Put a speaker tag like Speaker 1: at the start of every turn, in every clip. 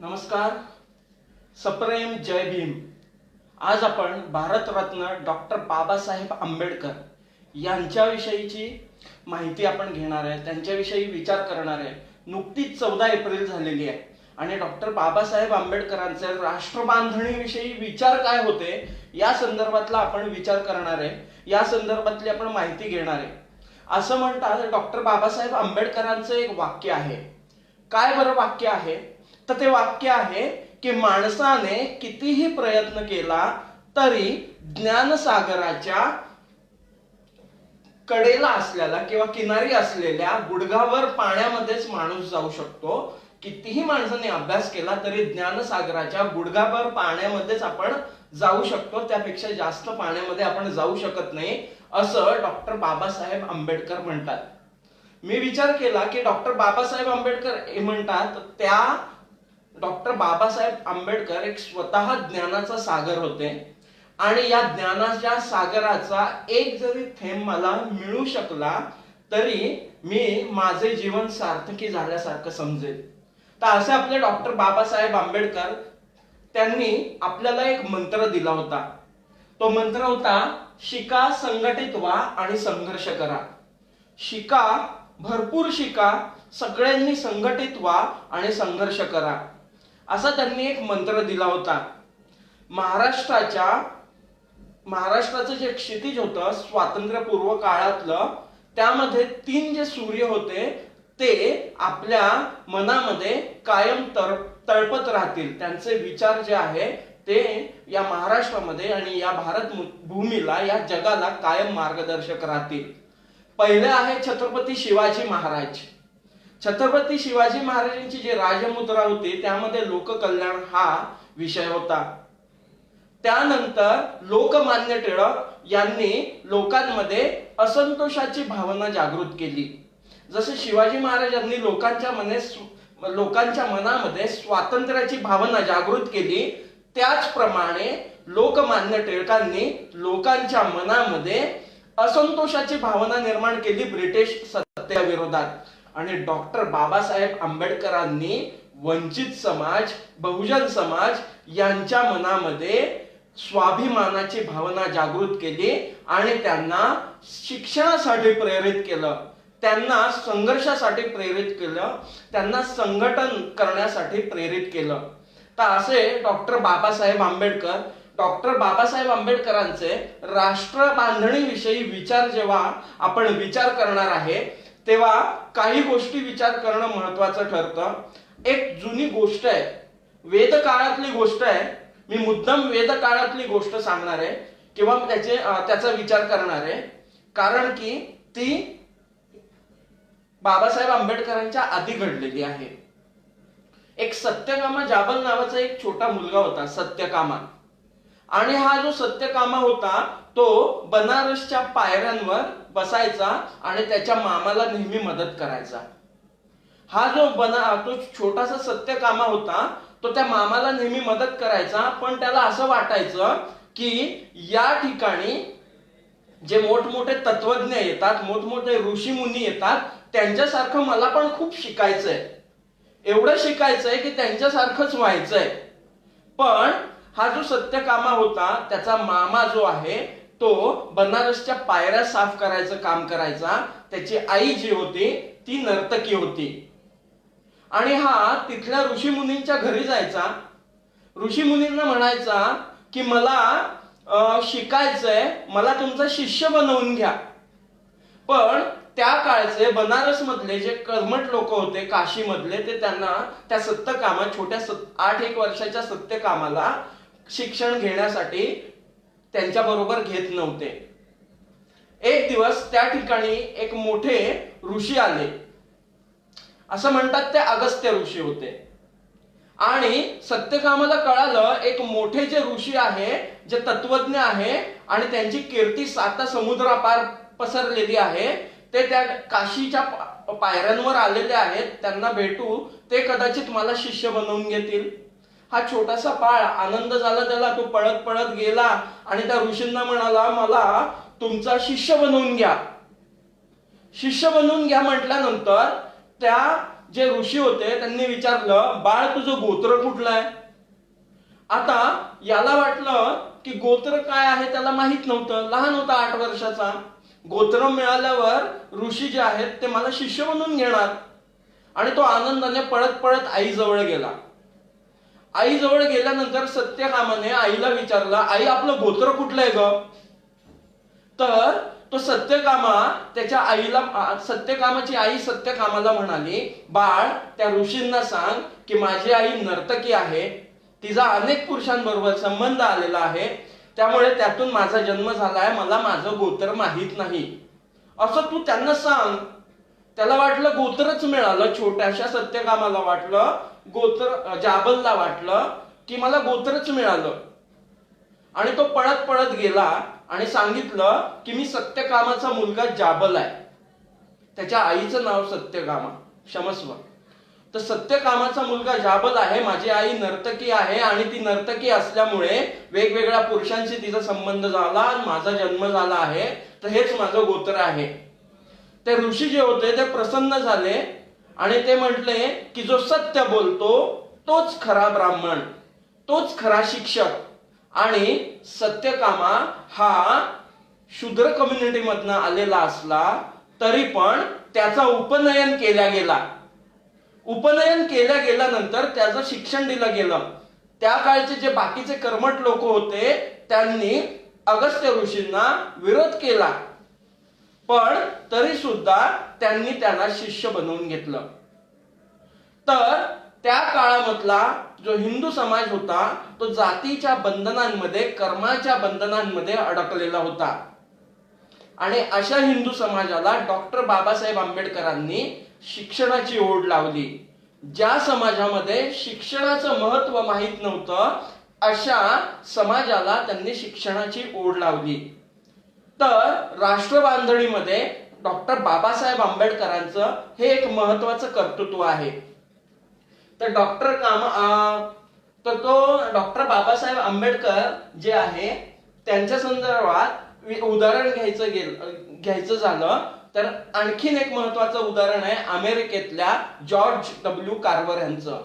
Speaker 1: नमस्कार. सप्रेम जय भीम. आज आपण भारतरत्न डॉक्टर बाबासाहेब आंबेडकर यांच्याविषयीची माहिती आपण घेणार आहे, त्यांच्याविषयी विचार करणार आहे. नुकतीच 14 एप्रिल झालेली आहे आणि डॉक्टर बाबासाहेब आंबेडकरांचे राष्ट्रबांधणीविषयी विचार काय होते या संदर्भातला आपण विचार करणार आहे, या संदर्भातली आपण माहिती घेणार आहे. असं म्हणतात डॉक्टर बाबासाहेब आंबेडकरांचं एक वाक्य आहे. काय बरं वाक्य आहे? तर ते वाक्य आहे की माणसाने कितीही प्रयत्न केला तरी ज्ञानसागराच्या कडेला असलेला किंवा किनारी असलेल्या गुडघावर पाण्यामध्येच माणूस जाऊ शकतो. कितीही माणसाने अभ्यास केला तरी ज्ञानसागराच्या गुडघाभर पाण्यामध्येच आपण जाऊ शकतो, त्यापेक्षा जास्त पाण्यामध्ये आपण जाऊ शकत नाही, असं डॉक्टर बाबासाहेब आंबेडकर म्हणतात. मी विचार केला की डॉक्टर बाबासाहेब आंबेडकर हे म्हणतात, त्या डॉक्टर बाबासाहेब आंबेडकर एक स्वतः ज्ञानाचा सागर होते आणि या ज्ञानाच्या सागराचा एक जरी थेंब मला मिळू शकला तरी मी माझे जीवन सार्थकी झाल्यासारखं समजेल. तर असे आपले डॉक्टर बाबासाहेब आंबेडकर त्यांनी आपल्याला एक मंत्र दिला होता. तो मंत्र होता, शिका, संघटित व्हा आणि संघर्ष करा. शिका, भरपूर शिका, सगळ्यांनी संघटित व्हा आणि संघर्ष करा, असा त्यांनी एक मंत्र दिला होता. महाराष्ट्राचं जे क्षितिज होतं स्वातंत्र्यपूर्व काळातलं, त्यामध्ये 3 जे सूर्य होते ते आपल्या मनामध्ये कायम तळपत राहतील. त्यांचे विचार जे आहे ते या महाराष्ट्रामध्ये आणि या भारत भूमीला, या जगाला कायम मार्गदर्शक राहतील. पहिले आहे छत्रपती शिवाजी महाराज. छत्रपती शिवाजी महाराजांची जी राजमुद्रा होती त्यामध्ये लोककल्याण हा विषय होता. त्यानंतर लोकमान्य टिळक यांनी लोकांमध्ये असंतोषाची भावना जागृत केली. जसे शिवाजी महाराजांनी लोकांच्या मनामध्ये स्वातंत्र्याची भावना जागृत केली, त्याचप्रमाणे लोकमान्य टिळकांनी लोकांच्या मनामध्ये असंतोषाची भावना निर्माण केली ब्रिटिश सत्तेविरोधात. आणि डॉक्टर बाबासाहेब आंबेडकरांनी वंचित समाज, बहुजन समाज यांच्या मनामध्ये स्वाभिमानाची भावना जागृत केली आणि त्यांना शिक्षणासाठी प्रेरित केलं, त्यांना संघर्षासाठी प्रेरित केलं, त्यांना संघटन करण्यासाठी प्रेरित केलं. तर असे डॉक्टर बाबासाहेब आंबेडकरांचे राष्ट्र बांधणीविषयी विचार जेव्हा आपण विचार करणार आहे तेव्हा काही गोष्टी विचार करणं महत्वाचं ठरतं. एक जुनी गोष्ट आहे, वेद काळातली गोष्ट आहे. मी मुद्दाम वेद काळातली गोष्ट सांगणार आहे किंवा त्याचा विचार करणार आहे, कारण की ती बाबासाहेब आंबेडकरांच्या आधी घडलेली आहे. एक सत्यकामा जाबल नावाचा एक छोटा मुलगा होता, सत्यकामा. आणि हा जो सत्यकामा होता तो बनारसच्या पायऱ्यांवर बसायचा आणि त्याच्या मामाला नेहमी मदत करायचा. हा तो छोटासा सत्यकामा होता तो त्या मामाला नेहमी मदत करायचा, पण त्याला असं वाटायचं की या ठिकाणी जे मोठमोठे तत्वज्ञ येतात, मोठमोठे ऋषी मुनी येतात, त्यांच्यासारखं मला पण खूप शिकायचंय, एवढं शिकायचंय की त्यांच्यासारखंच व्हायचंय. पण हा जो सत्यकामा होता त्याचा मामा जो आहे तो बनारसच्या पायऱ्या साफ करायचं काम करायचा. त्याची आई जी होती ती नर्तकी होती आणि हा तिथल्या ऋषीमुनींच्या घरी जायचा. ऋषीमुनींना म्हणायचा की मला शिकायचंय, मला तुमचा शिष्य बनवून घ्या. पण त्या काळचे बनारस मधले जे कर्मठ लोक होते, काशी मधले, ते त्यांना त्या सत्यकामा, छोट्या 8-1 वर्षाच्या सत्यकामाला शिक्षण घेण्यासाठी त्यांच्या बरोबर घेत नव्हते. एक दिवस त्या ठिकाणी एक मोठे ऋषी आले. असं म्हणतात ते अगस्त्य ऋषी होते. आणि सत्यकामाला कळालं एक मोठे जे ऋषी आहे, जे तत्वज्ञ आहे आणि त्यांची कीर्ती 7 समुद्रापार पसरलेली आहे, ते त्या काशीच्या पायऱ्यांवर आलेले आहेत, त्यांना भेटू, ते कदाचित मला शिष्य बनवून घेतील. हा छोटासा बाळ, आनंद झाला त्याला, तो पळत पळत गेला आणि त्या ऋषींना म्हणाला, मला तुमचा शिष्य बनवून घ्या. शिष्य बनवून घ्या म्हटल्यानंतर त्या जे ऋषी होते त्यांनी विचारलं, बाळ तुझं गोत्र कुठलं आहे? आता याला वाटलं की गोत्र काय आहे त्याला माहित नव्हतं, लहान होता 8 वर्षाचा. गोत्र मिळाल्यावर ऋषी जे आहेत ते मला शिष्य म्हणून घेणार. आणि तो आनंदाने पळत पळत आईजवळ गेला. आईजवळ गेल्यानंतर सत्यकामाने आईला विचारला, आई आपलं गोत्र कुठलं आहे ग? तर तो सत्यकामा त्याच्या आईला, सत्यकामाची आई सत्यकामाला म्हणाली, बाळ त्या ऋषींना सांग की माझी आई नर्तकी आहे, तिचा अनेक पुरुषांबरोबर संबंध आलेला आहे, त्यामुळे त्यातून माझा जन्म झालाय, मला माझं गोत्र माहित नाही, असं तू त्यांना सांग. त्याला वाटलं गोत्रच मिळालं, छोट्याशा सत्यकामाला वाटलं गोत्र, जाबलला वाटलं की मला गोत्रच मिळालं. आणि तो पळत पळत गेला आणि सांगितलं की मी सत्यकामाचा मुलगा जाबल आहे. त्याच्या आईचं नाव सत्यकामा, क्षमस्व. तर सत्यकामाचा मुलगा जाबल आहे, माझी आई नर्तकी आहे आणि ती नर्तकी असल्यामुळे वेगवेगळ्या पुरुषांशी तिचा संबंध झाला आणि माझा जन्म झाला आहे, तर हेच माझं गोत्र आहे. ते ऋषी जे होते ते प्रसन्न झाले आणि ते म्हटले की जो सत्य बोलतो तोच खरा ब्राह्मण, तोच खरा शिक्षक. आणि सत्यकामा हा शूद्र कम्युनिटी मधनं आलेला असला तरी पण त्याचा उपनयन केल्या गेला. उपनयन केल्या गेल्यानंतर त्याचं शिक्षण दिलं गेलं. त्या काळचे जे बाकीचे कर्मठ लोक होते त्यांनी अगस्त्य ऋषींना विरोध केला, पण तरी सुद्धा त्यांनी त्याला शिष्य बनवून घेतलं. तर त्या काळामधला जो हिंदू समाज होता तो जातीच्या बंधनांमध्ये, कर्माच्या बंधनांमध्ये अडकलेला होता. आणि अशा हिंदू समाजाला डॉक्टर बाबासाहेब आंबेडकरांनी शिक्षणाची ओढ लावली. ज्या समाजामध्ये शिक्षणाचं महत्व माहित नव्हतं अशा समाजाला त्यांनी शिक्षणाची ओढ लावली. तर राष्ट्रबांधणीमध्ये डॉक्टर बाबासाहेब आंबेडकरांचं हे एक महत्वाचं कर्तृत्व आहे. तर डॉक्टर बाबासाहेब आंबेडकर जे आहे त्यांच्या संदर्भात उदाहरण घ्यायचं झालं तर आणखीन एक महत्वाचं उदाहरण आहे अमेरिकेतल्या जॉर्ज डब्ल्यू कार्वर यांचं.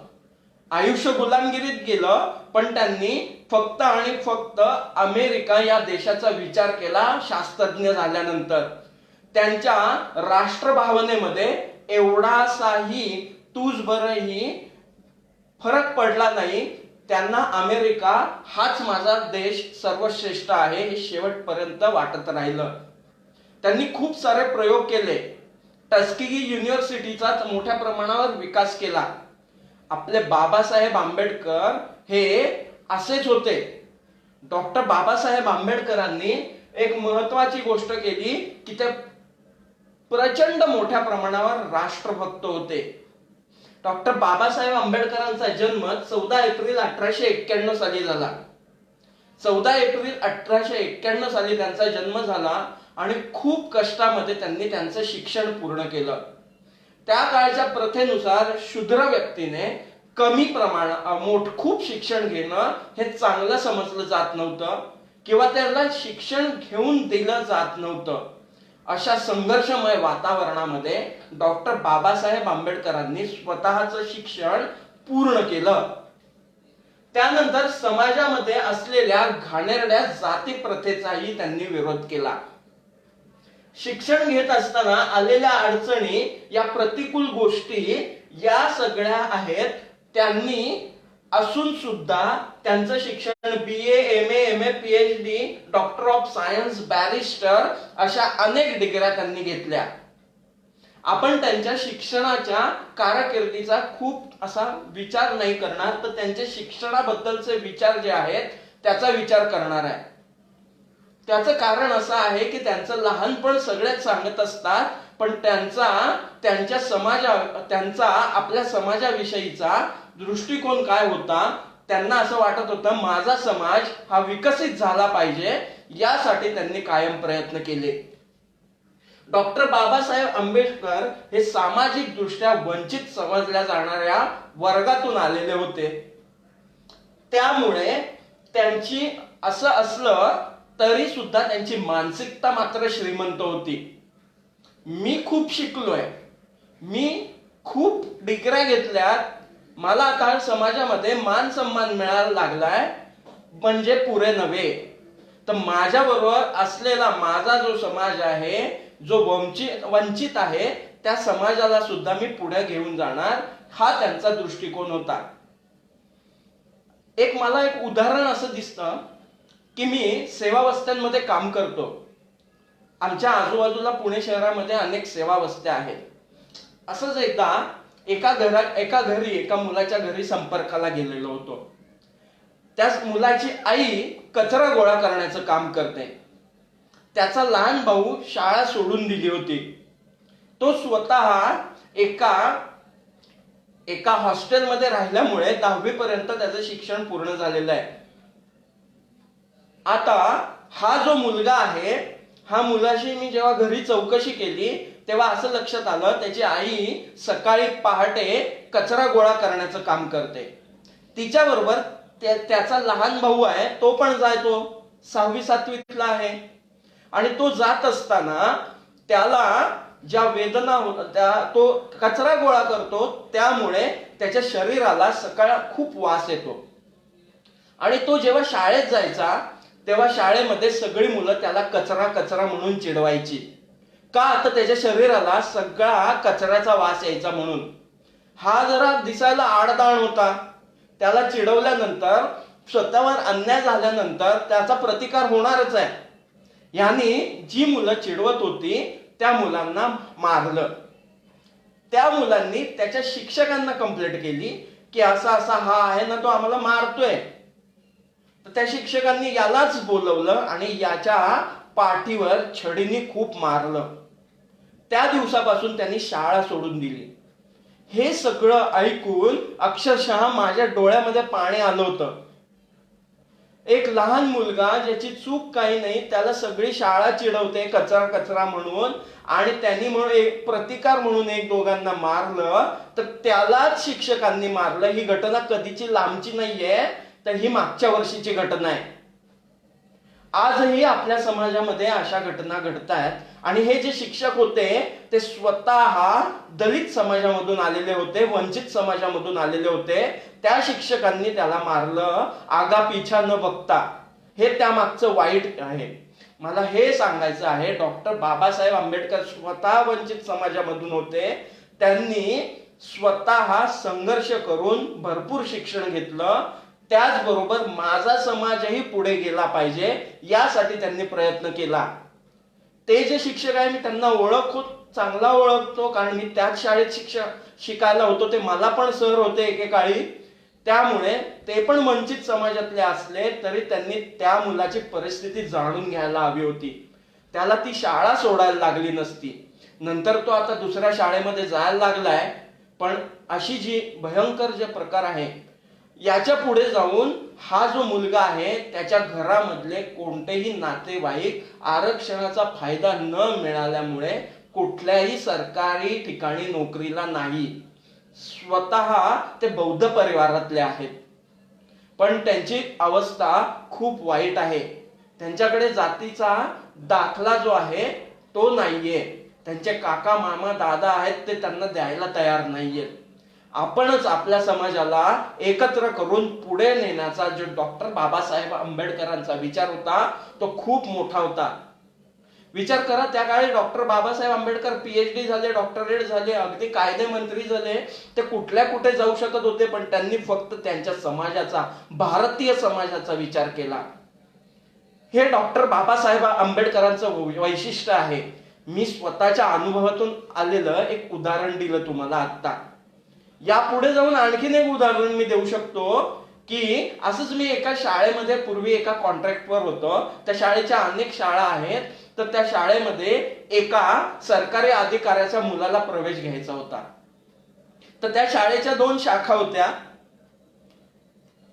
Speaker 1: आयुष्य गुलामगिरीत गेलं पण त्यांनी फक्त आणि फक्त अमेरिका या देशाचा विचार केला. शास्त्रज्ञ झाल्यानंतर त्यांच्या राष्ट्रभावनेमध्ये एवढासाही तूजभरही फरक पडला नाही. त्यांना अमेरिका हाच माझा देश सर्वश्रेष्ठ आहे हे शेवटपर्यंत वाटत राहिलं. त्यांनी खूप सारे प्रयोग केले. टस्किगी युनिव्हर्सिटीचा मोठ्या प्रमाणावर विकास केला. आपले बाबासाहेब आंबेडकर हे असेच होते. डॉक्टर बाबासाहेब आंबेडकरांनी एक महत्वाची गोष्ट केली की ते प्रचंड मोठ्या प्रमाणावर राष्ट्रभक्त होते. डॉक्टर बाबासाहेब आंबेडकरांचा जन्म 14 एप्रिल 1891 साली झाला. 14 एप्रिल 1891 साली त्यांचा जन्म झाला आणि खूप कष्टामध्ये त्यांनी त्यांचं शिक्षण पूर्ण केलं. त्या काळच्या प्रथेनुसार शूद्र व्यक्तीने कमी खूप शिक्षण घेणं हे चांगलं समजलं जात नव्हतं किंवा त्याला शिक्षण घेऊन दिलं जात नव्हतं. अशा संघर्षमय वातावरणामध्ये डॉक्टर बाबासाहेब आंबेडकरांनी स्वतःचं शिक्षण पूर्ण केलं. त्यानंतर समाजामध्ये असलेल्या घाणेरड्या जाती प्रथेचाही त्यांनी विरोध केला. शिक्षण घेत असताना आलेल्या अडचणी, या प्रतिकूल गोष्टी या सगळ्या आहेत. त्यांनी असून सुद्धा त्यांचं शिक्षण BA, MA, MA, PhD, doctor of science, barrister अशा अनेक डिग्र्या त्यांनी घेतल्या. आपण त्यांच्या शिक्षणाच्या कारकिर्दीचा खूप असा विचार नाही करणार, तर त्यांच्या शिक्षणाबद्दलचे विचार जे आहेत त्याचा विचार करणार आहे. त्याचं कारण असं आहे की त्यांचं लहानपण सगळेच सांगत असतात, पण त्यांचा आपल्या समाजाविषयीचा दृष्टिकोन काय होता, त्यांना असं वाटत होतं माझा समाज हा विकसित झाला पाहिजे, यासाठी त्यांनी कायम प्रयत्न केले. डॉक्टर बाबासाहेब आंबेडकर हे सामाजिक दृष्ट्या वंचित समजल्या जाणाऱ्या वर्गातून आलेले होते. त्यामुळे त्यांची असं असलं तरी सुद्धा त्यांची मानसिकता मात्र श्रीमंत होती. मी खूप शिकलोय, मी खूप डिग्र्या घेतल्यात, मला आता समाजामध्ये मान सन्मान मिळायला लागलाय, म्हणजे पुरे नव्हे. तर माझ्या बरोबर असलेला माझा जो समाज आहे, जो वंचित आहे, त्या समाजाला सुद्धा मी पुढे घेऊन जाणार, हा त्यांचा दृष्टिकोन होता. मला एक उदाहरण असं दिसतं की मी सेवा वस्त्यांमध्ये काम करतो. आमच्या आजूबाजूला पुणे शहरामध्ये अनेक सेवा वस्त्या आहेत. असंच एका घरी एका मुलाच्या घरी संपर्काला गेलेलो होतो. त्या मुलाची आई कचरा गोळा करण्याचं काम करते. त्याचा लहान भाऊ शाळा सोडून दिली होती. तो स्वतः एका हॉस्टेलमध्ये राहिल्यामुळे 10वी पर्यंत त्याचं शिक्षण पूर्ण झालेलं आहे. आता हा जो मुलगा आहे, हा मुलाशी मी जेव्हा घरी चौकशी केली तेव्हा असं लक्षात आलं, त्याची आई सकाळी पहाटे कचरा गोळा करण्याचं काम करते. तिच्याबरोबर त्याचा लहान भाऊ आहे, तो पण जातो, 6वी-7वीतला आहे. आणि तो जात असताना त्याला ज्या वेदना होत्या, तो कचरा गोळा करतो, त्यामुळे त्याच्या शरीराला सकाळ खूप वास येतो. आणि तो जेव्हा शाळेत जायचा तेव्हा शाळेमध्ये सगळी मुलं त्याला कचरा कचरा म्हणून चिडवायची. का? तर त्याच्या शरीराला सगळा कचऱ्याचा वास यायचा म्हणून. हा जरा दिसायला आडदाण होता. त्याला चिडवल्यानंतर, स्वतःवर अन्याय झाल्यानंतर त्याचा प्रतिकार होणारच आहे. यांनी जी मुलं चिडवत होती त्या मुलांना मारलं. त्या मुलांनी त्याच्या शिक्षकांना कंप्लेंट केली की असा असा हा आहे ना, तो आम्हाला मारतोय. तर त्या शिक्षकांनी यालाच बोलवलं आणि याच्या पाठीवर छडीने खूप मारलं. त्या दिवसापासून त्यांनी शाळा सोडून दिली. हे सगळं ऐकून अक्षरशः माझ्या डोळ्यामध्ये पाणी आलं होतं. एक लहान मुलगा ज्याची चूक काही नाही, त्याला सगळी शाळा चिडवते कचरा कचरा म्हणून, आणि त्यांनी म्हणून एक प्रतिकार म्हणून एक दोघांना मारलं, तर त्यालाच शिक्षकांनी मारलं. ही घटना कधीची लांबची नाहीये, तर ही मागच्या वर्षीची घटना आहे. आजही आपल्या समाजामध्ये अशा घटना घडतायत. आणि हे जे शिक्षक होते ते स्वतः दलित समाजामधून आलेले होते, वंचित समाजामधून आलेले होते. त्या शिक्षकांनी त्याला मारलं आगापिछा न बघता. हे त्यामागचं वाईट आहे. मला हे सांगायचं आहे, डॉक्टर बाबासाहेब आंबेडकर स्वतः वंचित समाजामधून होते. त्यांनी स्वतः संघर्ष करून भरपूर शिक्षण घेतलं. त्याचबरोबर माझा समाजही पुढे गेला पाहिजे यासाठी त्यांनी प्रयत्न केला. ते जे शिक्षक आहे, मी त्यांना चांगला ओळखतो, कारण मी त्याच शाळेत शिकायला होतो. ते मला पण सर होते एकेकाळी. त्यामुळे ते पण वंचित समाजातले असले तरी त्यांनी त्या मुलाची परिस्थिती जाणून घ्यायला हवी होती. त्याला ती शाळा सोडायला लागली नसती. नंतर तो आता दुसऱ्या शाळेमध्ये जायला लागलाय. पण अशी जी भयंकर जे प्रकार आहे, याच्या पुढे जाऊन हा जो मुलगा आहे त्याच्या घरामधले कोणतेही नातेवाईक आरक्षणाचा फायदा न मिळाल्यामुळे कुठल्याही सरकारी ठिकाणी नोकरीला नाही. स्वतः ते बौद्ध परिवारातले आहेत, पण त्यांची अवस्था खूप वाईट आहे. त्यांच्याकडे जातीचा दाखला जो आहे तो नाहीये. त्यांचे काका मामा दादा आहेत, ते त्यांना द्यायला तयार नाहीयेत. आपणच आपल्या समाजाला एकत्र करून पुढे नेण्याचा जो डॉक्टर बाबासाहेब आंबेडकरांचा विचार होता तो खूप मोठा होता. विचार करा, त्या काळी डॉक्टर बाबासाहेब आंबेडकर PhD झाले, डॉक्टरेट झाले, अगदी कायदे मंत्री झाले. ते कुठे जाऊ शकत होते, पण त्यांनी फक्त त्यांच्या समाजाचा, भारतीय समाजाचा विचार केला. हे डॉक्टर बाबासाहेब आंबेडकरांचं वैशिष्ट्य आहे. मी स्वतःच्या अनुभवातून आलेलं एक उदाहरण दिलं तुम्हाला आता. यापुढे जाऊन आणखीन एक उदाहरण मी देऊ शकतो की असंच मी एका शाळेमध्ये पूर्वी एका कॉन्ट्रॅक्टवर होतो. त्या शाळेच्या अनेक शाळा आहेत. तर त्या शाळेमध्ये एका सरकारी अधिकाऱ्याच्या मुलाला प्रवेश घ्यायचा होता. तर त्या शाळेच्या 2 शाखा होत्या.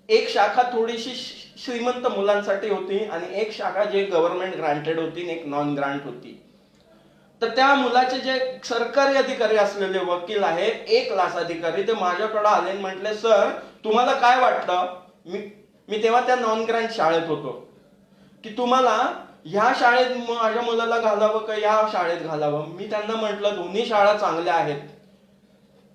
Speaker 1: एक शाखा थोडीशी श्रीमंत मुलांसाठी होती आणि एक शाखा जे गव्हर्नमेंट ग्रांटेड होती आणि एक नॉन ग्रांट होती. तर त्या मुलाचे जे सरकारी अधिकारी असलेले वकील आहेत, एक क्लास अधिकारी, ते माझ्याकडे आले आणि म्हटले, सर तुम्हाला काय वाटतं, मी तेव्हा त्या नॉन ग्रांट शाळेत होतो, की तुम्हाला ह्या शाळेत माझ्या मुलाला घालावं का या शाळेत घालावं. मी त्यांना म्हटलं दोन्ही शाळा चांगल्या आहेत.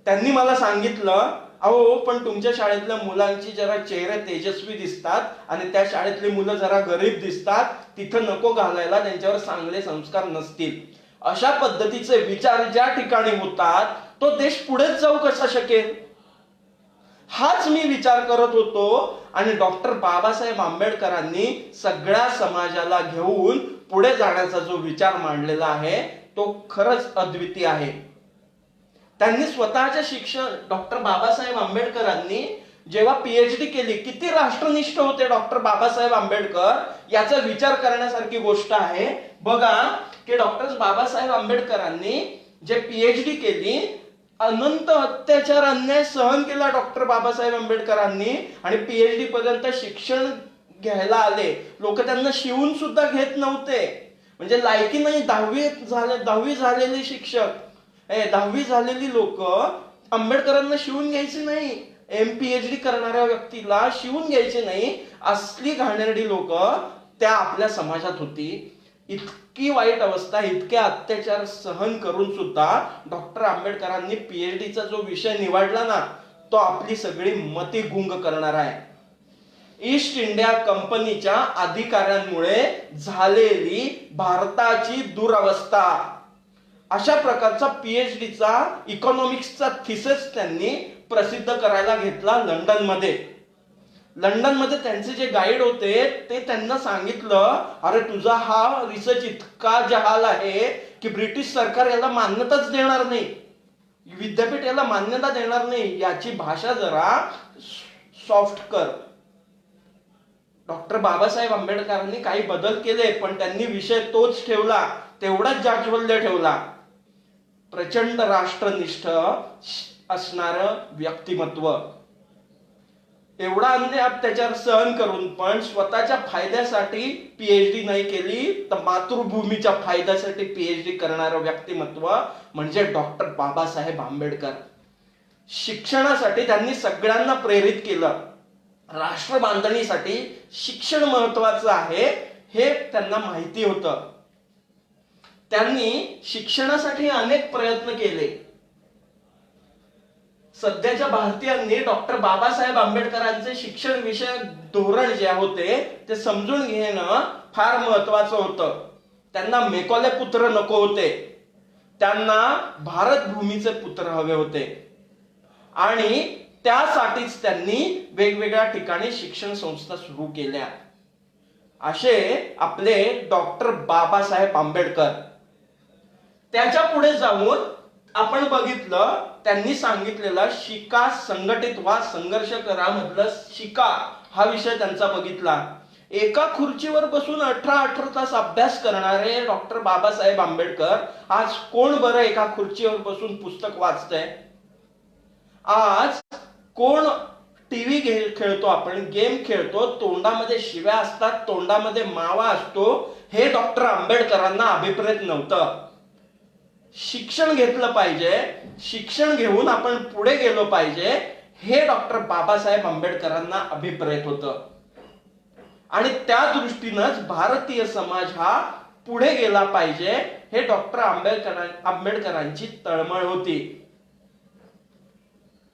Speaker 1: त्यांनी मला सांगितलं, अहो पण तुमच्या शाळेतल्या मुलांची जरा चेहरे तेजस्वी दिसतात आणि त्या शाळेतली मुलं जरा गरीब दिसतात, तिथं नको घालायला, त्यांच्यावर चांगले संस्कार नसतील. अशा पद्धतीचे विचार ज्या ठिकाणी होतात तो देश पुढेच जाऊ कसा शकेल, हाच मी विचार करत होतो. आणि डॉक्टर बाबासाहेब आंबेडकरांनी सगळ्या समाजाला घेऊन पुढे जाण्याचा जो विचार मांडलेला आहे तो खरंच अद्वितीय आहे. त्यांनी स्वतःच्या शिक्षण, डॉक्टर बाबासाहेब आंबेडकरांनी जेव्हा पीएचडी केली, किती राष्ट्रनिष्ठ होते डॉक्टर बाबासाहेब आंबेडकर, याचा विचार करण्यासारखी गोष्ट आहे. बघा की डॉक्टर बाबासाहेब आंबेडकरांनी जे पीएचडी केली, अनंत अत्याचार अन्याय सहन केला डॉक्टर बाबासाहेब आंबेडकरांनी, आणि पीएचडी पर्यंत शिक्षण घ्यायला आले. लोक त्यांना शिवून सुद्धा घेत नव्हते, म्हणजे लायकी नाही. 10वी झालेले शिक्षक, 10वी झालेली लोक आंबेडकरांना शिवून घ्यायची नाही. पीएचडी करणाऱ्या व्यक्तीला शिवून घ्यायचे नाही. असली घाणेरडी लोक त्या आपल्या समाजात होती. इतकी वाईट अवस्था, इतके अत्याचार सहन करून सुद्धा डॉक्टर आंबेडकरांनी पीएचडीचा जो विषय निवडला ना, तो आपली सगळी मती गुंग करणार आहे. ईस्ट इंडिया कंपनीच्या अधिकाऱ्यांमुळे झालेली भारताची दुरवस्था, अशा प्रकारचा पीएचडीचा इकॉनॉमिक्सचा थिसिस त्यांनी प्रसिद्ध करायला घेतला लंडनमध्ये. लंडनमध्ये त्यांचे जे गाईड होते ते त्यांना सांगितलं, अरे तुझा हा रिसर्च इतका जहाल आहे की ब्रिटिश सरकार याला मान्यताच देणार नाही, विद्यापीठ याला मान्यता देणार नाही, याची भाषा जरा सॉफ्ट कर. डॉक्टर बाबासाहेब आंबेडकरांनी काही बदल केले, पण त्यांनी विषय तोच ठेवला, तेवढाच जाज्वल्य ठेवला. प्रचंड राष्ट्रनिष्ठ असणार व्यक्तिमत्व, एवढा अन्याय अत्याचार सहन करून पण स्वतःच्या फायद्यासाठी पीएचडी नाही केली, तर मातृभूमीच्या फायद्यासाठी पीएचडी करणारं व्यक्तिमत्व म्हणजे डॉक्टर बाबासाहेब आंबेडकर. शिक्षणासाठी त्यांनी सगळ्यांना प्रेरित केलं. राष्ट्र बांधणीसाठी शिक्षण महत्वाचं आहे हे त्यांना माहिती होतं. त्यांनी शिक्षणासाठी अनेक प्रयत्न केले. सध्याच्या भारतीयांनी डॉक्टर बाबासाहेब आंबेडकरांचे शिक्षण विषयक धोरण जे होते ते समजून घेणं फार महत्वाचं होतं. त्यांना मेकॉले पुत्र नको होते, त्यांना भारत भूमीचे पुत्र हवे होते, आणि त्यासाठीच त्यांनी वेगवेगळ्या ठिकाणी शिक्षण संस्था सुरू केल्या. असे आपले डॉक्टर बाबासाहेब आंबेडकर. त्याच्या पुढे जाऊन आपण बघितलं, त्यांनी सांगितलेला शिका, संघटित व्हा, संघर्ष करा मधलं शिका हा विषय त्यांचा बघितला. एका खुर्चीवर बसून 18 तास अभ्यास करणारे डॉक्टर बाबासाहेब आंबेडकर आज कोण बरं एका खुर्चीवर बसून पुस्तक वाचतंय? आज कोण टीव्ही खेळतो, आपण गेम खेळतो, तोंडामध्ये शिव्या असतात, तोंडामध्ये मावा असतो, हे डॉक्टर आंबेडकरांना अभिप्रेत नव्हतं. शिक्षण घेतलं पाहिजे, शिक्षण घेऊन आपण पुढे गेलो पाहिजे, हे डॉक्टर बाबासाहेब आंबेडकरांना अभिप्रेत होतं. आणि त्या दृष्टीनंच भारतीय समाज हा पुढे गेला पाहिजे, हे डॉक्टर आंबेडकरांची तळमळ होती.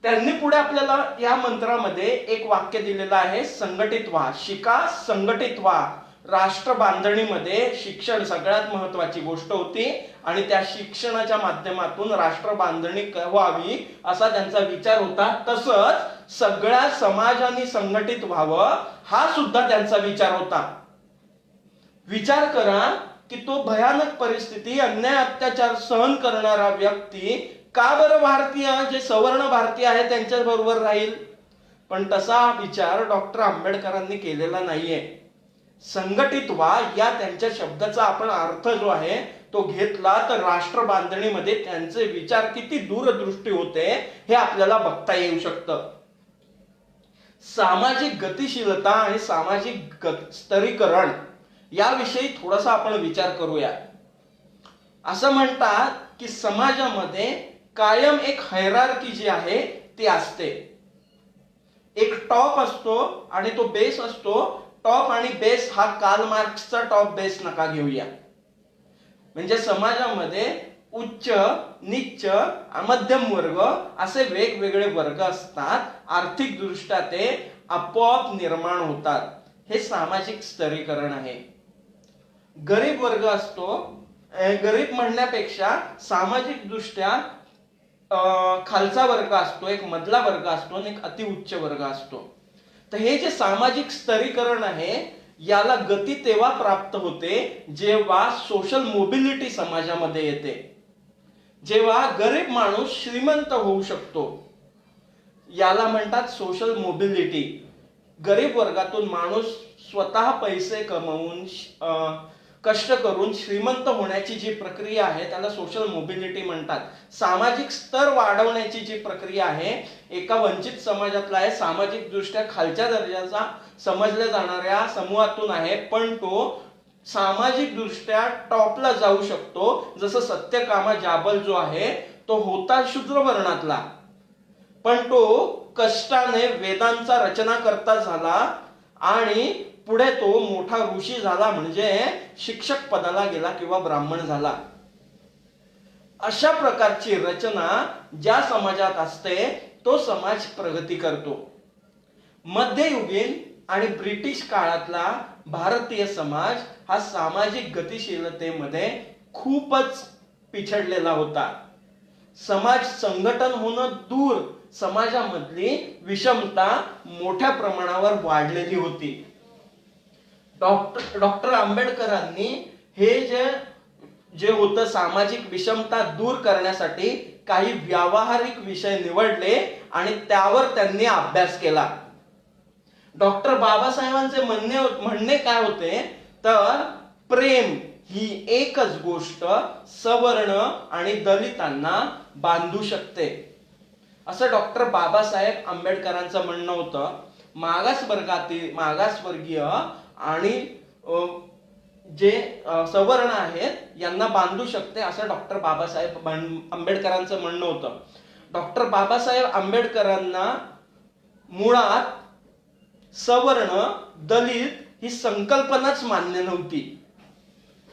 Speaker 1: त्यांनी पुढे आपल्याला या मंत्रामध्ये एक वाक्य दिलेलं आहे, संघटित व्हा, शिका, संघटित व्हा. राष्ट्र बांधणीमध्ये शिक्षण सगळ्यात महत्वाची गोष्ट होती, आणि त्या शिक्षणाच्या माध्यमातून राष्ट्र बांधणी व्हावी असा त्यांचा विचार होता. तसंच सगळ्या समाजाने संघटित व्हावं हा सुद्धा त्यांचा विचार होता. विचार करा की तो भयानक परिस्थिती, अन्याय अत्याचार सहन करणारा व्यक्ती का बरं भारतीय, जे सवर्ण भारतीय आहे त्यांच्या बरोबर राहील? पण तसा विचार डॉक्टर आंबेडकरांनी केलेला नाहीये. संघटित व्हा या त्यांच्या शब्दाचा आपण अर्थ जो आहे तो घेतला तर राष्ट्र बांधणीमध्ये त्यांचे विचार किती दूरदृष्टी होते हे आपल्याला बघता येऊ शकतं. सामाजिक गतिशीलता आणि सामाजिक स्तरीकरण याविषयी थोडासा आपण विचार करूया. असं म्हणतात की समाजामध्ये कायम एक हायरार्की जी आहे ती असते. एक टॉप असतो आणि तो बेस असतो. टॉप आणि बेस हा कार्ल मार्क्सचा टॉप बेस नका घेऊया. म्हणजे समाजामध्ये उच्च, नीच, मध्यम वर्ग असे वेगवेगळे वर्ग असतात. आर्थिक दृष्ट्या ते आपोआप निर्माण होतात. हे सामाजिक स्तरीकरण आहे. गरीब वर्ग असतो, गरीब म्हणण्यापेक्षा सामाजिक दृष्ट्या खालचा वर्ग असतो, एक मधला वर्ग असतो आणि एक अतिउच्च वर्ग असतो. तर हे जे सामाजिक स्तरीकरण आहे याला गती तेव्हा प्राप्त होते जेव्हा सोशल मोबिलिटी समाजामध्ये येते, जेव्हा गरीब माणूस श्रीमंत होऊ शकतो. याला म्हणतात सोशल मोबिलिटी. गरीब वर्गातून माणूस स्वतः पैसे कमवून कष्ट करून श्रीमंत होण्याची जी प्रक्रिया आहे त्याला सोशल मोबिलिटी म्हणतात. सामाजिक स्तर वाढवण्याची जी प्रक्रिया आहे एका वंचित समाजातला आहे, सामाजिक दृष्ट्या खालच्या दर्जाचा समजल्या जाणाऱ्या समूहातून आहे, पण तो सामाजिक दृष्ट्या टॉपला जाऊ शकतो. जसं सत्यकामा जाबल जो आहे तो होता शूद्र वर्णातला, पण तो कष्टाने वेदांचा रचना करता झाला आणि पुढे तो मोठा ऋषी झाला, म्हणजे शिक्षक पदाला गेला किंवा ब्राह्मण झाला. अशा प्रकारची रचना ज्या समाजात असते तो समाज प्रगती करतो. मध्ययुगीन आणि ब्रिटिश काळातला भारतीय समाज हा सामाजिक गतिशीलतेमध्ये खूपच पिछडलेला होता. समाज संघटन होणं दूर, समाजामधली विषमता मोठ्या प्रमाणावर वाढलेली होती. डॉक्टर आंबेडकरांनी हे जे होतं सामाजिक विषमता दूर करण्यासाठी काही व्यावहारिक विषय निवडले आणि त्यावर त्यांनी अभ्यास केला. डॉक्टर बाबासाहेबांचे म्हणणे काय होते तर प्रेम ही एकच गोष्ट सवर्ण आणि दलितांना बांधू शकते, असं डॉक्टर बाबासाहेब आंबेडकरांचं म्हणणं होतं. मागासवर्गीय आणि जे सवर्ण आहेत यांना बांधू शकते असं डॉक्टर बाबासाहेब आंबेडकरांचं म्हणणं होतं. डॉक्टर बाबासाहेब आंबेडकरांना मुळात सवर्ण दलित ही संकल्पनाच मान्य नव्हती.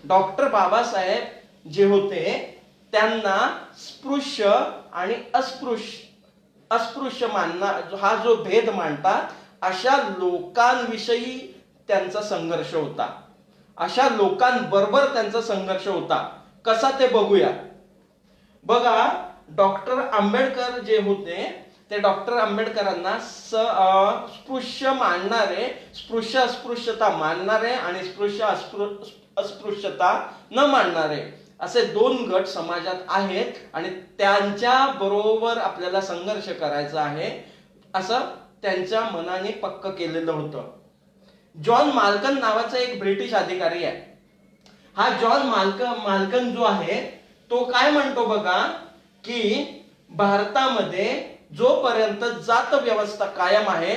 Speaker 1: डॉक्टर बाबासाहेब जे होते त्यांना स्पृश्य आणि अस्पृश्य हा जो भेद मांडतात अशा लोकांविषयी त्यांचा संघर्ष होता. अशा लोकांबरोबर त्यांचा संघर्ष होता. कसा ते बघूया. बघा, डॉक्टर आंबेडकर जे होते ते डॉक्टर आंबेडकरांना स्पृश्य मानणारे, स्पृश्य अस्पृश्यता मानणारे आणि स्पृश्य अस्पृश्यता न मानणारे असे दोन गट समाजात आहेत आणि त्यांच्या बरोबर आपल्याला संघर्ष करायचा आहे असं त्यांच्या मनाने पक्क केलेलं होतं. जॉन माल्कन नावाचा एक ब्रिटिश अधिकारी आहे. हा जॉन माल्कन जो आहे तो काय म्हणतो बघा की भारतामध्ये जोपर्यंत जात व्यवस्था कायम आहे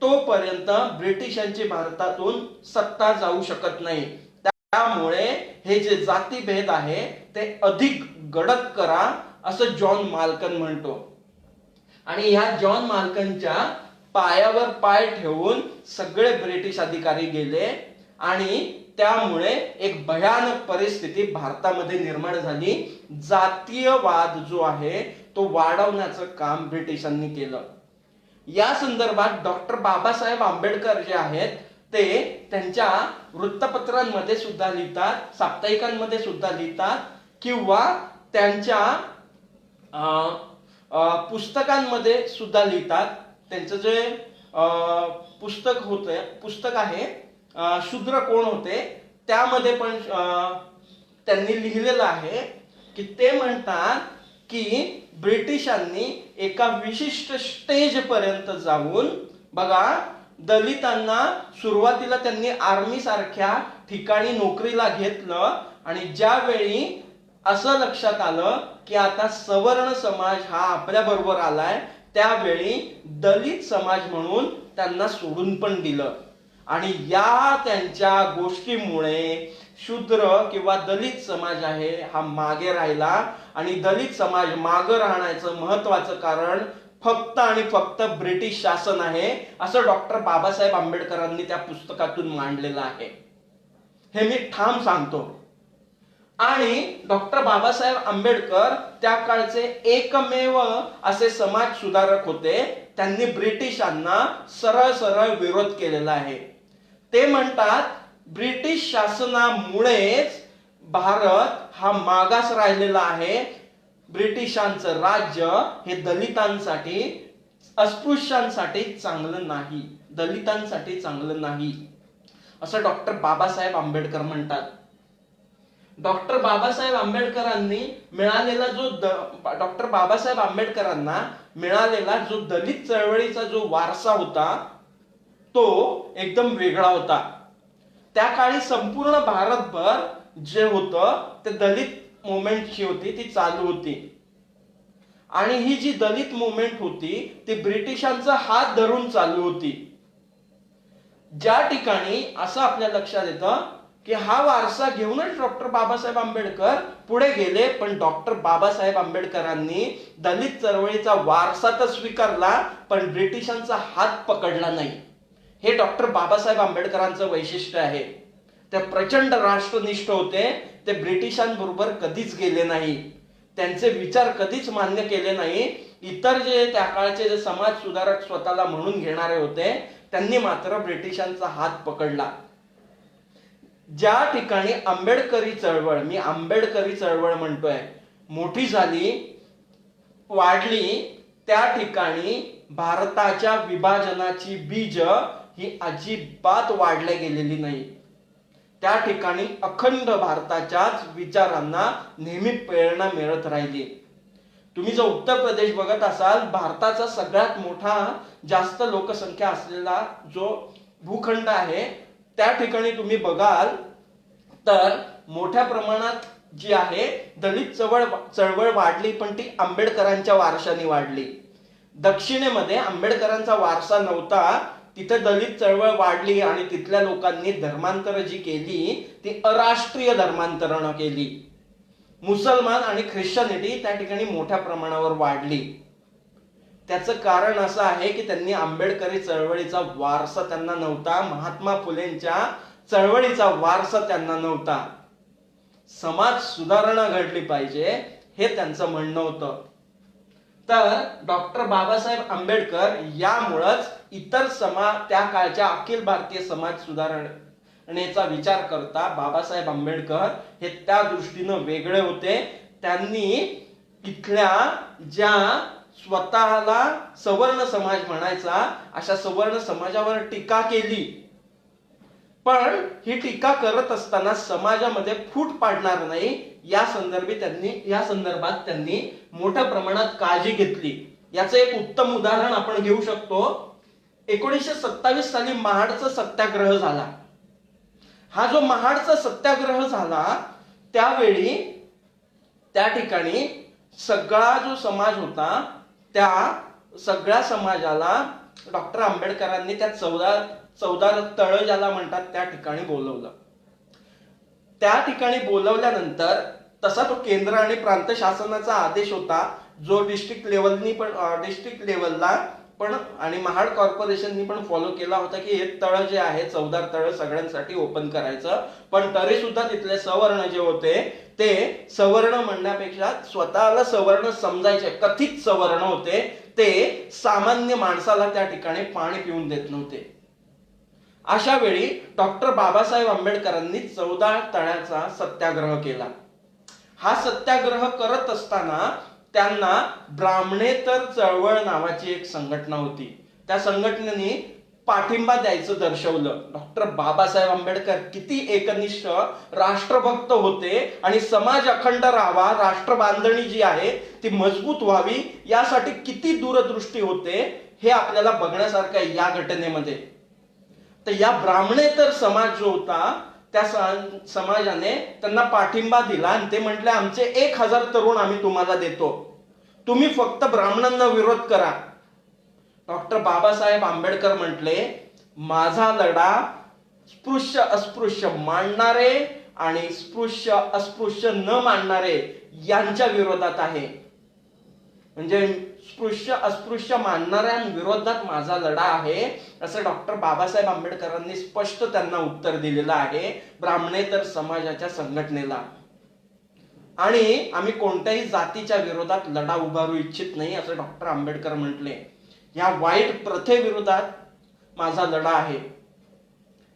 Speaker 1: तोपर्यंत ब्रिटिशांची भारतातून सत्ता जाऊ शकत नाही. त्यामुळे हे जे जातीभेद आहे ते अधिक गडद करा असं जॉन माल्कन म्हणतो. आणि ह्या जॉन माल्कनच्या पायावर पाय ठेवून सगळे ब्रिटिश अधिकारी गेले आणि त्यामुळे एक भयानक परिस्थिती भारतामध्ये निर्माण झाली. जातीयवाद जो आहे तो वाढवण्याचं काम ब्रिटिशांनी केलं. या संदर्भात डॉक्टर बाबासाहेब आंबेडकर जे आहेत ते त्यांच्या वृत्तपत्रांमध्ये सुद्धा लिहितात, साप्ताहिकांमध्ये सुद्धा लिहितात किंवा त्यांच्या पुस्तकांमध्ये सुद्धा लिहितात. त्यांचं जे पुस्तक आहे शूद्र कोण होते त्यामध्ये पण त्यांनी लिहिलेलं आहे की ते म्हणतात की ब्रिटिशांनी एका विशिष्ट स्टेज पर्यंत जाऊन बघा दलितांना सुरुवातीला त्यांनी आर्मी सारख्या ठिकाणी नोकरीला घेतलं आणि ज्यावेळी असं लक्षात आलं की आता सवर्ण समाज हा आपल्या बरोबर आलाय त्यावेळी दलित समाज म्हणून त्यांना सोडून पण दिलं. आणि या त्यांच्या गोष्टीमुळे शूद्र किंवा दलित समाज आहे हा मागे राहिला. आणि दलित समाज मागे राहण्याचं महत्वाचं कारण फक्त आणि फक्त ब्रिटिश शासन आहे असं डॉक्टर बाबासाहेब आंबेडकरांनी त्या पुस्तकातून मांडलेलं आहे. हे मी ठाम सांगतो. आणि डॉक्टर बाबासाहेब आंबेडकर त्या काळचे एकमेव असे समाज सुधारक होते. त्यांनी ब्रिटिशांना सरळ सरळ विरोध केलेला आहे. ते म्हणतात ब्रिटिश शासनामुळेच भारत हा मागास राहिलेला आहे. ब्रिटिशांचं राज्य हे दलितांसाठी, अस्पृश्यांसाठी चांगलं नाही, दलितांसाठी चांगलं नाही, असं डॉक्टर बाबासाहेब आंबेडकर म्हणतात. डॉक्टर बाबासाहेब आंबेडकरांनी मिळालेला जो डॉक्टर बाबासाहेब आंबेडकरांना मिळालेला जो दलित चळवळीचा जो वारसा होता तो एकदम वेगळा होता. त्या काळी संपूर्ण भारतभर जे होतं ते दलित मुवमेंट जी होती ती चालू होती. आणि ही जी दलित मुवमेंट होती ती ब्रिटिशांचा हात धरून चालू होती. ज्या ठिकाणी असं आपल्या लक्षात येतं की हा वारसा घेऊनच डॉक्टर बाबासाहेब आंबेडकर पुढे गेले, पण डॉक्टर बाबासाहेब आंबेडकरांनी दलित चळवळीचा वारसा तर स्वीकारला पण ब्रिटिशांचा हात पकडला नाही. हे डॉक्टर बाबासाहेब आंबेडकरांचं वैशिष्ट्य आहे. ते प्रचंड राष्ट्रनिष्ठ होते. ते ब्रिटिशांबरोबर कधीच गेले नाही, त्यांचे विचार कधीच मान्य केले नाही. इतर जे त्या काळचे जे समाज सुधारक स्वतःला म्हणून घेणारे होते त्यांनी मात्र ब्रिटिशांचा हात पकडला. ज्या ठिकाणी आंबेडकरी चळवळ, मी आंबेडकरी चळवळ म्हणतोय, मोठी झाली, वाढली, त्या ठिकाणी भारताच्या विभाजनाची बीज ही अजिबात वाढल्या गेलेली नाही. त्या ठिकाणी अखंड भारताच्याच विचारांना नेहमी प्रेरणा मिळत राहिली. तुम्ही जर उत्तर प्रदेश बघत असाल, भारताचा सगळ्यात मोठा जास्त लोकसंख्या असलेला जो भूखंड आहे, त्या ठिकाणी तुम्ही बघाल तर मोठ्या प्रमाणात जी आहे दलित चळवळ वाढली, पण ती आंबेडकरांच्या वारशाने वाढली. दक्षिणेमध्ये आंबेडकरांचा वारसा नव्हता, तिथे दलित चळवळ वाढली आणि तिथल्या लोकांनी धर्मांतर जी केली ती अराष्ट्रीय धर्मांतरण केली. मुसलमान आणि ख्रिश्चनिटी त्या ठिकाणी मोठ्या प्रमाणावर वाढली. त्याचं कारण असं आहे की त्यांनी आंबेडकरी चळवळीचा वारसा त्यांना नव्हता, महात्मा फुलेंच्या चळवळीचा वारसा त्यांना नव्हता. समाज सुधारणा घडली पाहिजे हे त्यांचं म्हणणं होतं. तर डॉक्टर बाबासाहेब आंबेडकर यामुळेच इतर त्या काळच्या अखिल भारतीय समाज सुधारणेचा विचार करता बाबासाहेब आंबेडकर हे त्या दृष्टीनं वेगळे होते. त्यांनी इथल्या ज्या स्वतःला सवर्ण समाज म्हणायचा अशा सवर्ण समाजावर टीका केली, पण ही टीका करत असताना समाजामध्ये फूट पाडणार नाही या संदर्भात त्यांनी मोठ्या प्रमाणात काळजी घेतली. याचं एक उत्तम उदाहरण आपण घेऊ शकतो. 1927 साली महाडचा सत्याग्रह झाला. हा जो महाडचा सत्याग्रह झाला त्यावेळी त्या ठिकाणी सगळा जो समाज होता त्या सगळ्या समाजाला डॉक्टर आंबेडकरांनी त्या चौदार तळ ज्याला म्हणतात त्या ठिकाणी बोलवलं. त्या ठिकाणी बोलवल्यानंतर तसा तो केंद्र आणि प्रांत शासनाचा आदेश होता जो डिस्ट्रिक्ट लेवलला पण आणि महाड कॉर्पोरेशननी पण फॉलो केला होता की हे तळ जे आहे चौदार तळ सगळ्यांसाठी ओपन करायचं. पण तरी सुद्धा तिथले सवर्ण जे होते ते सवर्ण म्हणण्यापेक्षा स्वतःला सवर्ण समजायचे कथित सवर्ण होते, ते सामान्य माणसाला त्या ठिकाणी पाणी पिऊन देत नव्हते. अशा वेळी डॉक्टर बाबासाहेब आंबेडकरांनी 14 तळ्याचा सत्याग्रह केला. हा सत्याग्रह करत असताना त्यांना ब्राह्मणेतर चळवळ नावाची एक संघटना होती. त्या संघटनेने पाठिंबा द्यायचं दर्शवलं. डॉक्टर बाबासाहेब आंबेडकर किती एकनिष्ठ राष्ट्रभक्त होते आणि समाज अखंड राहावा, राष्ट्र बांधणी जी आहे ती मजबूत व्हावी यासाठी किती दूरदृष्टी होते हे आपल्याला बघण्यासारखं आहे या घटनेमध्ये. तर या ब्राह्मणेतर समाज जो होता त्या समाजाने त्यांना पाठिंबा दिला आणि ते म्हटले आमचे 1000 तरुण आम्ही तुम्हाला देतो, तुम्ही फक्त ब्राह्मणांना विरोध करा. डॉक्टर बाबासाहेब आंबेडकर म्हटले माझा लढा स्पृश्य अस्पृश्य मानणारे आणि स्पृश्य अस्पृश्य न मानणारे यांच्या विरोधात आहे. म्हणजे स्पृश्य अस्पृश्य मानणाऱ्यांविरोधात माझा लढा आहे असं डॉक्टर बाबासाहेब आंबेडकरांनी स्पष्ट त्यांना उत्तर दिलेलं आहे ब्राह्मणेतर समाजाच्या संघटनेला. आणि आम्ही कोणत्याही जातीच्या विरोधात लढा उभारू इच्छित नाही असं डॉक्टर आंबेडकर म्हटले. या वाईट प्रथेविरोधात माझा लढा आहे.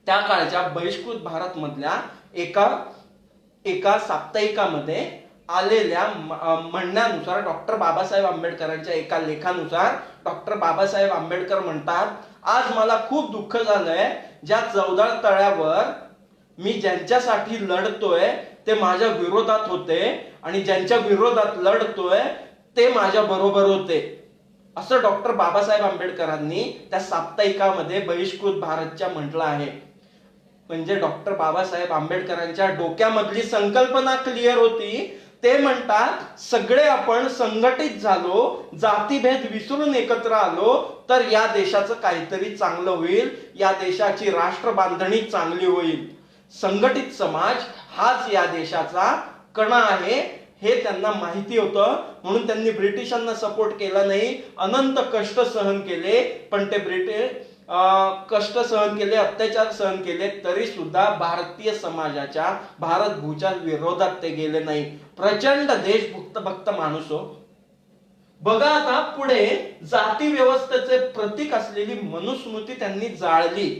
Speaker 1: त्या काळच्या बहिष्कृत भारत मधल्या एका साप्ताहिकामध्ये आलेल्या म्हणण्यानुसार डॉक्टर बाबासाहेब आंबेडकरांच्या एका लेखानुसार डॉक्टर बाबासाहेब आंबेडकर म्हणतात, आज मला खूप दुःख झालंय, ज्या चवदार तळ्यावर मी ज्यांच्यासाठी लढतोय ते माझ्या विरोधात होते आणि ज्यांच्या विरोधात लढतोय ते माझ्या बरोबर होते, असं डॉक्टर बाबासाहेब आंबेडकरांनी त्या साप्ताहिकामध्ये बहिष्कृत भारतच्या म्हटलं आहे. म्हणजे डॉक्टर बाबासाहेब आंबेडकरांच्या डोक्यामधली संकल्पना क्लिअर होती. ते म्हणतात, सगळे आपण संघटित झालो, जातीभेद विसरून एकत्र आलो तर या देशाचं काहीतरी चांगलं होईल, या देशाची राष्ट्र बांधणी चांगली होईल. संघटित समाज हाच या देशाचा कणा आहे हे त्यांना माहिती होतं, म्हणून त्यांनी ब्रिटिशांना सपोर्ट केला नाही, अनंत कष्ट सहन केले. पण ते कष्ट सहन केले, अत्याचार सहन केले, तरी सुद्धा भारतीय समाजाच्या, भारत भूच्या विरोधात ते गेले नाही. प्रचंड देशभक्त माणूस हो. बघा आता पुढे जाती व्यवस्थेचे प्रतीक असलेली मनुस्मृती त्यांनी जाळली,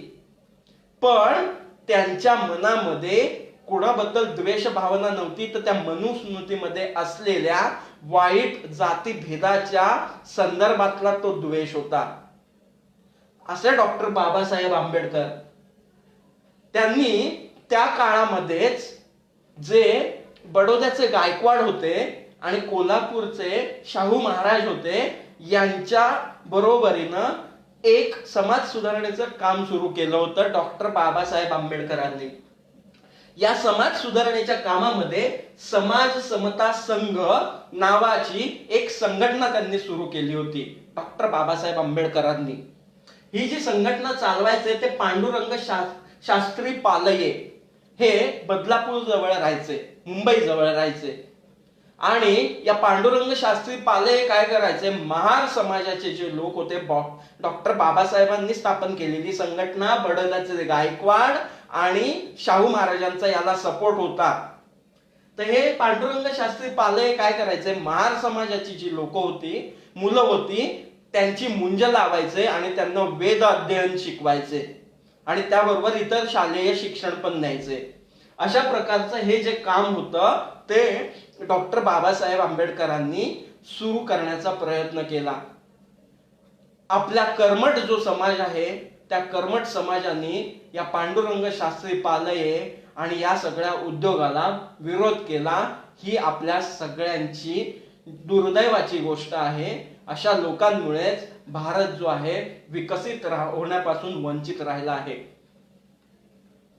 Speaker 1: पण त्यांच्या मनामध्ये कोणाबद्दल द्वेष भावना नव्हती, तर त्या मनुस्मृतीमध्ये असलेल्या वाईट जाती भेदाच्या संदर्भातला तो द्वेष होता. असे डॉक्टर बाबासाहेब आंबेडकर त्यांनी त्या काळामध्येच जे बडोद्याचे गायकवाड होते आणि कोल्हापूरचे शाहू महाराज होते, यांच्या बरोबरीनं एक समाज सुधारणेचं काम सुरू केलं होतं डॉक्टर बाबासाहेब आंबेडकरांनी. या समाज सुधारणेच्या कामामध्ये समाज समता संघ नावाची एक संघटना त्यांनी सुरू केली होती डॉक्टर बाबासाहेब आंबेडकरांनी. ही जी संघटना चालवायचे ते पांडुरंग शास्त्री पालये हे बदलापूर जवळ राहायचे, मुंबई जवळ राहायचे. आणि या पांडुरंग शास्त्री पालये काय करायचे, महार समाजाचे जे लोक होते, डॉक्टर बाबासाहेबांनी स्थापन केलेली संघटना, बडोद्याचे गायकवाड आणि शाहू महाराजांचा याला सपोर्ट होता. तर हे पांडुरंग शास्त्री पालये काय करायचे, महार समाजाची जी लोक होती, मुलं होती, त्यांची मुंज लावायचे आणि त्यांना वेद अध्ययन शिकवायचे आणि त्याबरोबर इतर शालेय शिक्षण पण द्यायचे. अशा प्रकारचं हे जे काम होतं ते डॉक्टर बाबासाहेब आंबेडकरांनी सुरू करण्याचा प्रयत्न केला. आपल्या कर्मठ जो समाज आहे त्या कर्मठ समाजाने या पांडुरंग शास्त्री पालये आणि या सगळ्या उद्योगाला विरोध केला. ही आपल्या सगळ्यांची दुर्दैवाची गोष्ट आहे. अशा लोकांमुळेच भारत जो आहे विकसित होण्यापासून वंचित राहिला आहे.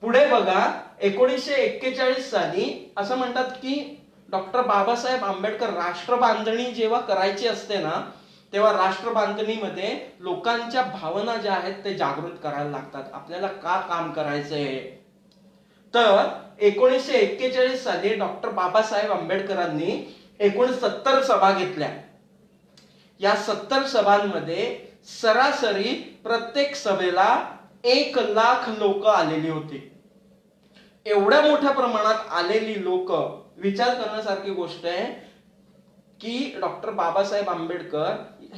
Speaker 1: पुढे बघा 1941 साली असं म्हणतात की डॉक्टर बाबासाहेब आंबेडकर राष्ट्र बांधणी जेव्हा करायची असते ना, तेव्हा राष्ट्र बांधणीमध्ये लोकांच्या भावना ज्या आहेत ते जागृत करायला लागतात. आपल्याला का काम करायचंय, तर 1941 साली डॉक्टर बाबासाहेब आंबेडकरांनी 69 सभा घेतल्या. या 70 सभांमध्ये सरासरी प्रत्येक सभेला 1 लाख लोक आलेली होती. एवढ्या मोठ्या प्रमाणात आलेली लोक, विचार करण्यासारखी गोष्ट आहे की डॉक्टर बाबासाहेब आंबेडकर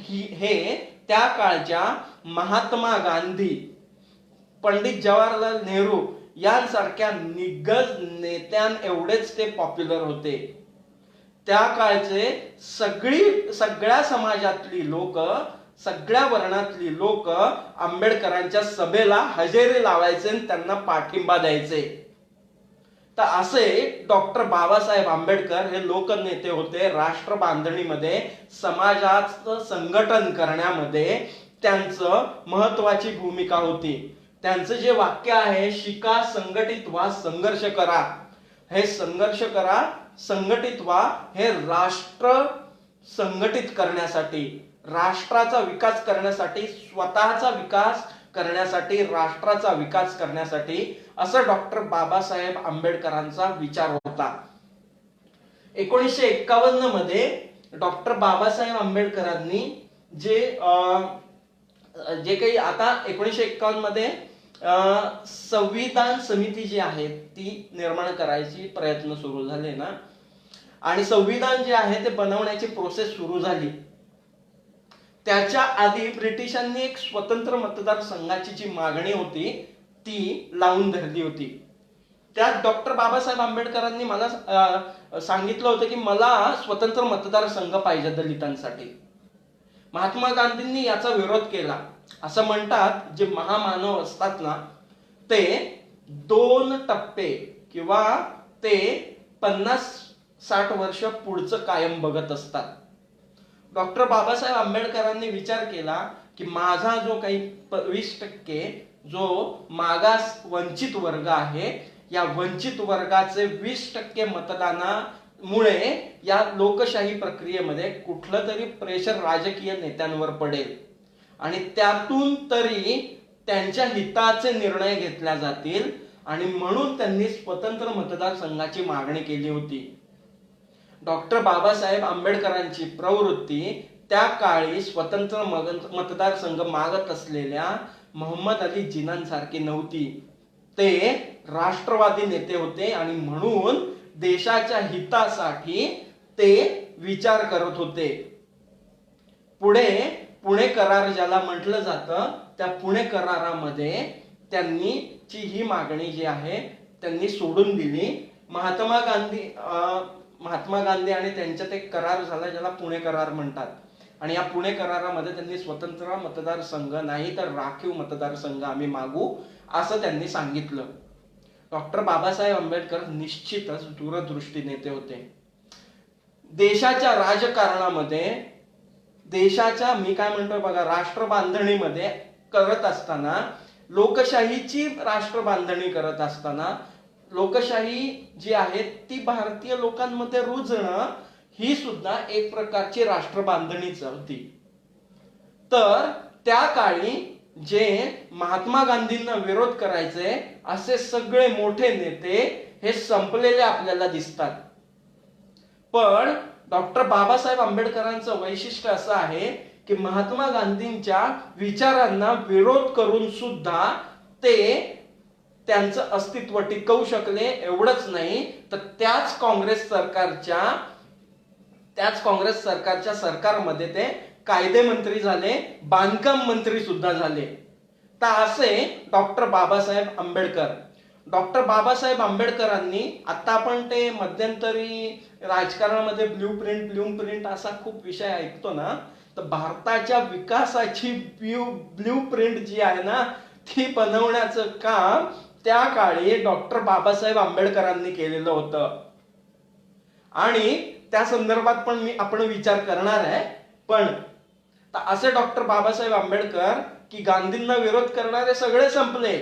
Speaker 1: हे त्या काळच्या महात्मा गांधी, पंडित जवाहरलाल नेहरू यांसारख्या दिग्गज नेत्यां एवढेच ते पॉप्युलर होते. त्या काळचे सगळ्या समाजातली लोक, सगळ्या वर्णातली लोक आंबेडकरांच्या सभेला हजेरी लावायचे आणि त्यांना पाठिंबा द्यायचे. तर असे डॉक्टर बाबासाहेब आंबेडकर हे लोकनेते होते. राष्ट्र बांधणीमध्ये, समाजाचं संघटन करण्यामध्ये त्यांचं महत्वाची भूमिका होती. त्यांचं जे वाक्य आहे, शिका, संघटित व्हा, संघर्ष करा. हे संघर्ष करा, संघटित व्हा, हे राष्ट्र संघटित करण्यासाठी, राष्ट्राचा विकास करण्यासाठी, स्वतःचा विकास करण्यासाठी, राष्ट्राचा विकास करण्यासाठी, असं डॉक्टर बाबासाहेब आंबेडकरांचा विचार होता. 1951 मध्ये डॉक्टर बाबासाहेब आंबेडकरांनी जे काही आता 1951 मध्ये संविधान समिती जी आहे ती निर्माण करायची प्रयत्न सुरू झाले ना. आणि संविधान जे आहे ते बनवण्याची प्रोसेस सुरू झाली, त्याच्या आधी ब्रिटिशांनी एक स्वतंत्र मतदारसंघाची जी मागणी होती ती लावून धरली होती. त्यात डॉक्टर बाबासाहेब आंबेडकरांनी मला सांगितलं होतं की मला स्वतंत्र मतदारसंघ पाहिजे दलितांसाठी. महात्मा गांधींनी याचा विरोध केला. असं म्हणतात जे महामानव असतात ना ते 2 टप्पे किंवा ते 50-60 वर्ष पुढचं कायम बघत असतात. डॉक्टर बाबासाहेब आंबेडकरांनी विचार केला की माझा जो काही 20% जो मागास वंचित वर्ग आहे, या वंचित वर्गाचे 20% मतदानामुळे या लोकशाही प्रक्रियेमध्ये कुठलं तरी प्रेशर राजकीय नेत्यांवर पडेल आणि त्यातून तरी त्यांच्या हिताचे निर्णय घेतल्या जातील, आणि म्हणून त्यांनी स्वतंत्र मतदारसंघाची मागणी केली होती. डॉक्टर बाबासाहेब आंबेडकरांची प्रवृत्ती त्या काळी स्वतंत्र मतदारसंघ मागत असलेल्या मोहम्मद अली जिन्नांसारखी नव्हती. ते राष्ट्रवादी नेते होते आणि म्हणून देशाच्या हितासाठी ते विचार करत होते. पुढे पुणे करार ज्याला म्हटलं जातं, त्या पुणे करारामध्ये त्यांनी ही मागणी जी आहे त्यांनी सोडून दिली. महात्मा गांधी आणि त्यांच्यात एक करार झाला ज्याला पुणे करार म्हणतात, आणि या पुणे करारामध्ये त्यांनी स्वतंत्र मतदारसंघ नाही तर राखीव मतदारसंघ आम्ही मागू असं त्यांनी सांगितलं. डॉक्टर बाबासाहेब आंबेडकर निश्चितच दूरदृष्टी नेते होते. देशाच्या राजकारणामध्ये, देशाच्या मी काय म्हणतोय बघा राष्ट्र बांधणीमध्ये करत असताना, लोकशाहीची राष्ट्र बांधणी करत असताना, लोकशाही जी आहे ती भारतीय लोकांमध्ये रुजणं ही सुद्धा एक प्रकारची राष्ट्र बांधणीच होती. तर त्या काळी जे महात्मा गांधींना विरोध करायचे असे सगळे मोठे नेते हे संपलेले आपल्याला दिसतात. पण डॉक्टर बाबासाहेब आंबेडकरांचं वैशिष्ट्य असं आहे की महात्मा गांधींच्या विचारांना विरोध करून सुद्धा ते त्यांचं अस्तित्व टिकवू शकले. एवढंच नाही तर त्याच काँग्रेस सरकारच्या सरकारमध्ये ते कायदे मंत्री झाले, बांधकाम मंत्री सुद्धा झाले. तर असे डॉक्टर बाबासाहेब आंबेडकरांनी, आता आपण ते मध्यंतरी राजकारणामध्ये ब्ल्यू प्रिंट असा खूप विषय ऐकतो ना, तर भारताच्या विकासाची ब्ल्यू प्रिंट जी आहे ना ती बनवण्याचं काम त्या काळी डॉक्टर बाबासाहेब आंबेडकरांनी केलेलं होतं. आणि त्या संदर्भात पण आपण विचार करणार आहे. पण असे डॉक्टर बाबासाहेब आंबेडकर की गांधींना विरोध करणारे सगळे संपले,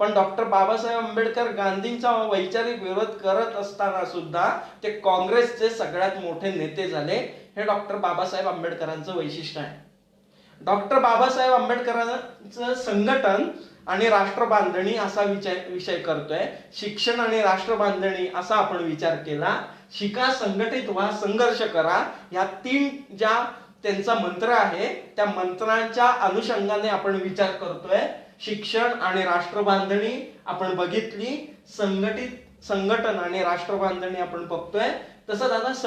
Speaker 1: पण डॉक्टर बाबासाहेब आंबेडकर गांधींचा वैचारिक विरोध करत असताना सुद्धा ते काँग्रेसचे सगळ्यात मोठे नेते झाले. हे डॉक्टर बाबासाहेब आंबेडकरांचं वैशिष्ट्य आहे. डॉक्टर बाबासाहेब आंबेडकरांचं संघटन आणि राष्ट्र बांधणी असा विषय करतोय. शिक्षण आणि राष्ट्र बांधणी असा आपण विचार केला. शिका, संघटित व्हा, संघर्ष करा, या 3 ज्या त्यांचा मंत्र आहे त्या मंत्रांच्या अनुषंगाने आपण विचार करतोय. शिक्षण आणि राष्ट्र बांधणी आपण बघितली, संघटन आणि राष्ट्र बांधणी आपण बघतोय. तसं दादा